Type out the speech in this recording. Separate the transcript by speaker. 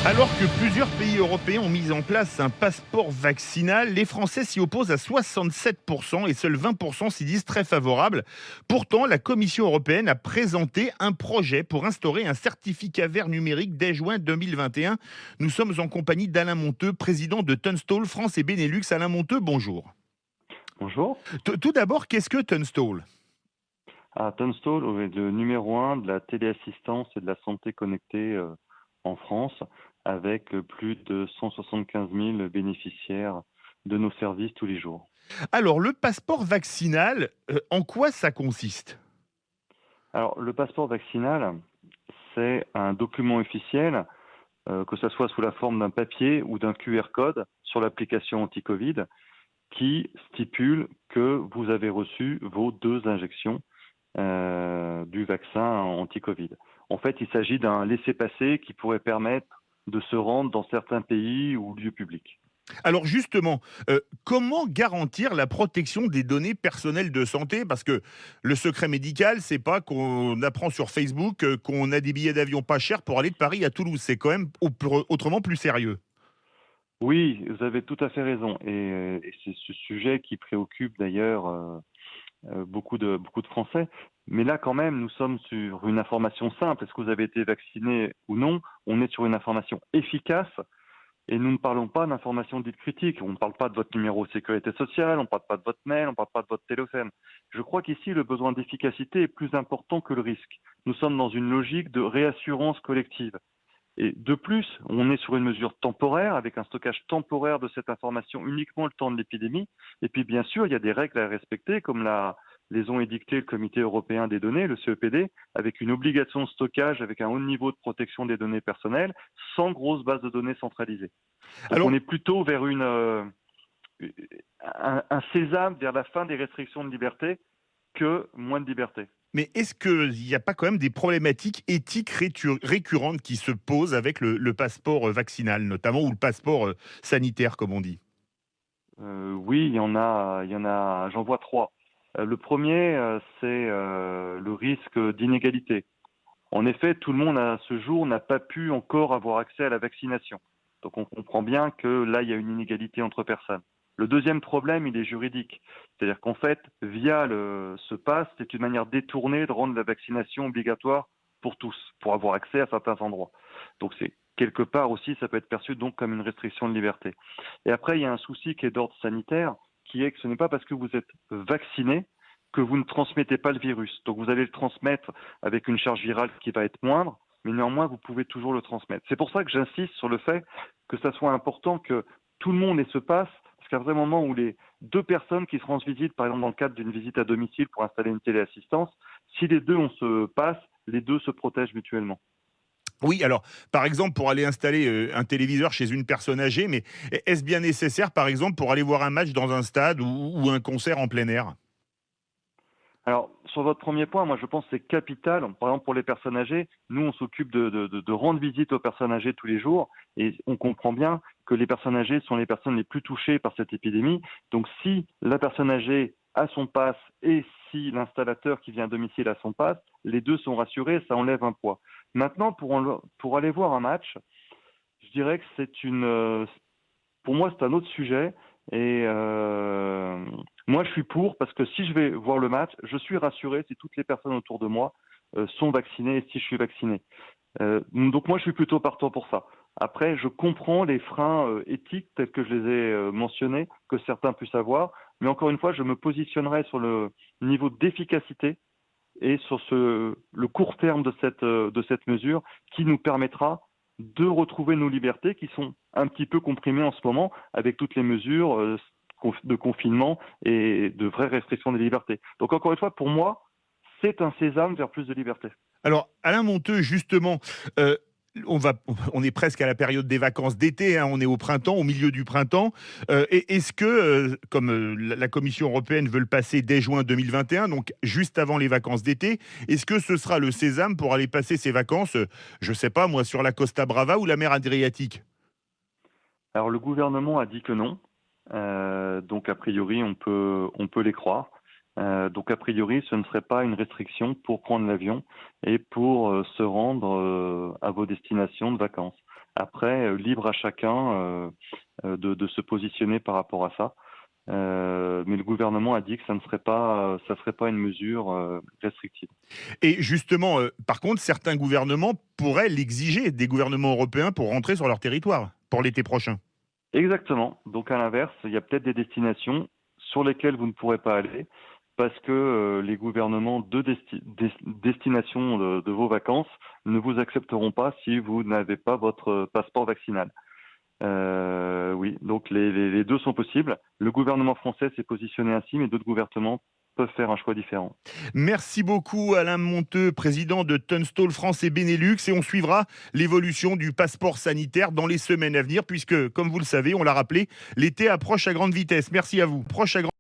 Speaker 1: Alors que plusieurs pays européens ont mis en place un passeport vaccinal, les Français s'y opposent à 67% et seuls 20% s'y disent très favorables. Pourtant, la Commission européenne a présenté un projet pour instaurer un certificat vert numérique dès juin 2021. Nous sommes en compagnie d'Alain Monteux, président de Tunstall France et Benelux. Alain Monteux, bonjour.
Speaker 2: Bonjour.
Speaker 1: Tout d'abord, qu'est-ce que Tunstall?
Speaker 2: Tunstall est le numéro un de la téléassistance et de la santé connectée en France, avec plus de 175 000 bénéficiaires de nos services tous les jours.
Speaker 1: Alors, le passeport vaccinal, en quoi ça consiste?
Speaker 2: Alors, le passeport vaccinal, c'est un document officiel, que ce soit sous la forme d'un papier ou d'un QR code sur l'application anti-Covid, qui stipule que vous avez reçu vos 2 injections du vaccin anti-Covid. En fait, il s'agit d'un laissez-passer qui pourrait permettre de se rendre dans certains pays ou lieux publics.
Speaker 1: Alors justement, comment garantir la protection des données personnelles de santé? Parce que le secret médical, c'est pas qu'on apprend sur Facebook, qu'on a des billets d'avion pas chers pour aller de Paris à Toulouse. C'est quand même autrement plus sérieux.
Speaker 2: Oui, vous avez tout à fait raison. Et c'est ce sujet qui préoccupe d'ailleurs beaucoup de Français. Mais là, quand même, nous sommes sur une information simple. Est-ce que vous avez été vacciné ou non? On est sur une information efficace. Et nous ne parlons pas d'informations dites critiques. On ne parle pas de votre numéro de sécurité sociale, on ne parle pas de votre mail, on ne parle pas de votre téléphone. Je crois qu'ici, le besoin d'efficacité est plus important que le risque. Nous sommes dans une logique de réassurance collective. Et de plus, on est sur une mesure temporaire, avec un stockage temporaire de cette information uniquement le temps de l'épidémie. Et puis, bien sûr, il y a des règles à respecter, comme les ont édicté le Comité européen des données, le CEPD, avec une obligation de stockage, avec un haut niveau de protection des données personnelles, sans grosse base de données centralisée. Donc, on
Speaker 1: Alors,
Speaker 2: est plutôt vers un sésame vers la fin des restrictions de liberté que moins de liberté.
Speaker 1: mais est-ce qu'il n'y a pas quand même des problématiques éthiques récurrentes qui se posent avec le passeport vaccinal, notamment, ou le passeport sanitaire, comme on dit?
Speaker 2: Oui, il y en a, j'en vois trois. Le premier, c'est le risque d'inégalité. En effet, tout le monde à ce jour n'a pas pu encore avoir accès à la vaccination. Donc on comprend bien que là, il y a une inégalité entre personnes. Le deuxième problème, il est juridique. C'est-à-dire qu'en fait, via ce pass, c'est une manière détournée de rendre la vaccination obligatoire pour tous, pour avoir accès à certains endroits. Donc c'est quelque part aussi, ça peut être perçu donc comme une restriction de liberté. Et après, il y a un souci qui est d'ordre sanitaire, qui est que ce n'est pas parce que vous êtes vacciné que vous ne transmettez pas le virus. Donc vous allez le transmettre avec une charge virale qui va être moindre, mais néanmoins, vous pouvez toujours le transmettre. C'est pour ça que j'insiste sur le fait que ça soit important que tout le monde ait ce passe, parce qu'à un vrai moment où les 2 personnes qui se rendent visite, par exemple dans le cadre d'une visite à domicile pour installer une téléassistance, si les deux ont ce passe, les deux se protègent mutuellement.
Speaker 1: Oui, alors, par exemple, pour aller installer un téléviseur chez une personne âgée, mais est-ce bien nécessaire, par exemple, pour aller voir un match dans un stade ou un concert en plein air?
Speaker 2: Alors, sur votre premier point, moi je pense que c'est capital. Par exemple, pour les personnes âgées, nous on s'occupe de rendre visite aux personnes âgées tous les jours et on comprend bien que les personnes âgées sont les personnes les plus touchées par cette épidémie. Donc, si la personne âgée a son pass et si l'installateur qui vient à domicile a son pass, les deux sont rassurés, ça enlève un poids. Maintenant, pour aller voir un match, je dirais que pour moi, c'est un autre sujet. Et moi, je suis pour parce que si je vais voir le match, je suis rassuré si toutes les personnes autour de moi sont vaccinées et si je suis vacciné. Donc moi, je suis plutôt partant pour ça. Après, je comprends les freins éthiques tels que je les ai mentionnés, que certains puissent avoir. Mais encore une fois, je me positionnerai sur le niveau d'efficacité et sur le court terme de cette mesure qui nous permettra de retrouver nos libertés qui sont un petit peu comprimées en ce moment avec toutes les mesures de confinement et de vraies restrictions des libertés. Donc encore une fois, pour moi, c'est un sésame vers plus de liberté.
Speaker 1: Alors, Alain Monteux, justement, heu, on va on est presque à la période des vacances d'été, hein, on est au printemps, au milieu du printemps. Est-ce que, comme, la Commission européenne veut le passer dès juin 2021, donc juste avant les vacances d'été, est-ce que ce sera le sésame pour aller passer ses vacances, je sais pas moi, sur la Costa Brava ou la mer Adriatique?
Speaker 2: Alors le gouvernement a dit que non, donc a priori on peut les croire. Donc a priori ce ne serait pas une restriction pour prendre l'avion et pour se rendre à vos destinations de vacances. Libre à chacun de se positionner par rapport à ça. Mais le gouvernement a dit que ça serait pas une mesure restrictive.
Speaker 1: Et justement, par contre, certains gouvernements pourraient l'exiger, des gouvernements européens, pour rentrer sur leur territoire, pour l'été prochain.
Speaker 2: Exactement. Donc à l'inverse, il y a peut-être des destinations sur lesquelles vous ne pourrez pas aller parce que les gouvernements de destination de vos vacances ne vous accepteront pas si vous n'avez pas votre passeport vaccinal. Oui, donc les deux sont possibles. Le gouvernement français s'est positionné ainsi, mais d'autres gouvernements peuvent faire un choix différent.
Speaker 1: Merci beaucoup Alain Monteux, président de Tunstall France et Benelux, et on suivra l'évolution du passeport sanitaire dans les semaines à venir, puisque, comme vous le savez, on l'a rappelé, l'été approche à grande vitesse. Merci à vous. Proche à grande